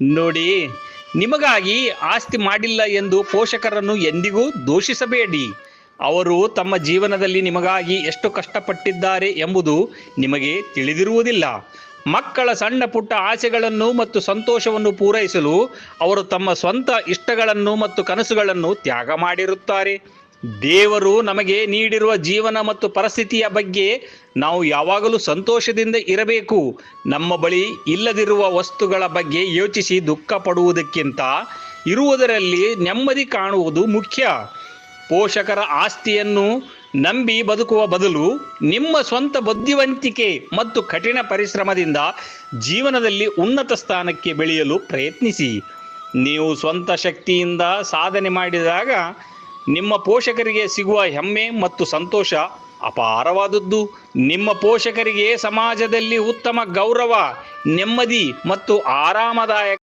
ನೋಡಿ, ನಿಮಗಾಗಿ ಆಸ್ತಿ ಮಾಡಿಲ್ಲ ಎಂದು ಪೋಷಕರನ್ನು ಎಂದಿಗೂ ದೂಷಿಸಬೇಡಿ. ಅವರು ತಮ್ಮ ಜೀವನದಲ್ಲಿ ನಿಮಗಾಗಿ ಎಷ್ಟು ಕಷ್ಟಪಟ್ಟಿದ್ದಾರೆ ಎಂಬುದು ನಿಮಗೆ ತಿಳಿದಿರುವುದಿಲ್ಲ. ಮಕ್ಕಳ ಸಣ್ಣ ಪುಟ್ಟ ಆಸೆಗಳನ್ನು ಮತ್ತು ಸಂತೋಷವನ್ನು ಪೂರೈಸಲು ಅವರು ತಮ್ಮ ಸ್ವಂತ ಇಷ್ಟಗಳನ್ನು ಮತ್ತು ಕನಸುಗಳನ್ನು ತ್ಯಾಗ ಮಾಡಿರುತ್ತಾರೆ. ದೇವರು ನಮಗೆ ನೀಡಿರುವ ಜೀವನ ಮತ್ತು ಪರಿಸ್ಥಿತಿಯ ಬಗ್ಗೆ ನಾವು ಯಾವಾಗಲೂ ಸಂತೋಷದಿಂದ ಇರಬೇಕು. ನಮ್ಮ ಬಳಿ ಇಲ್ಲದಿರುವ ವಸ್ತುಗಳ ಬಗ್ಗೆ ಯೋಚಿಸಿ ದುಃಖ ಪಡುವುದಕ್ಕಿಂತ ಇರುವುದರಲ್ಲಿ ನೆಮ್ಮದಿ ಕಾಣುವುದು ಮುಖ್ಯ. ಪೋಷಕರ ಆಸ್ತಿಯನ್ನು ನಂಬಿ ಬದುಕುವ ಬದಲು ನಿಮ್ಮ ಸ್ವಂತ ಬುದ್ಧಿವಂತಿಕೆ ಮತ್ತು ಕಠಿಣ ಪರಿಶ್ರಮದಿಂದ ಜೀವನದಲ್ಲಿ ಉನ್ನತ ಸ್ಥಾನಕ್ಕೆ ಬೆಳೆಯಲು ಪ್ರಯತ್ನಿಸಿ. ನೀವು ಸ್ವಂತ ಶಕ್ತಿಯಿಂದ ಸಾಧನೆ ಮಾಡಿದಾಗ ನಿಮ್ಮ ಪೋಷಕರಿಗೆ ಸಿಗುವ ಹೆಮ್ಮೆ ಮತ್ತು ಸಂತೋಷ ಅಪಾರವಾದದ್ದು. ನಿಮ್ಮ ಪೋಷಕರಿಗೆ ಸಮಾಜದಲ್ಲಿ ಉತ್ತಮ ಗೌರವ, ನೆಮ್ಮದಿ ಮತ್ತು ಆರಾಮದಾಯಕ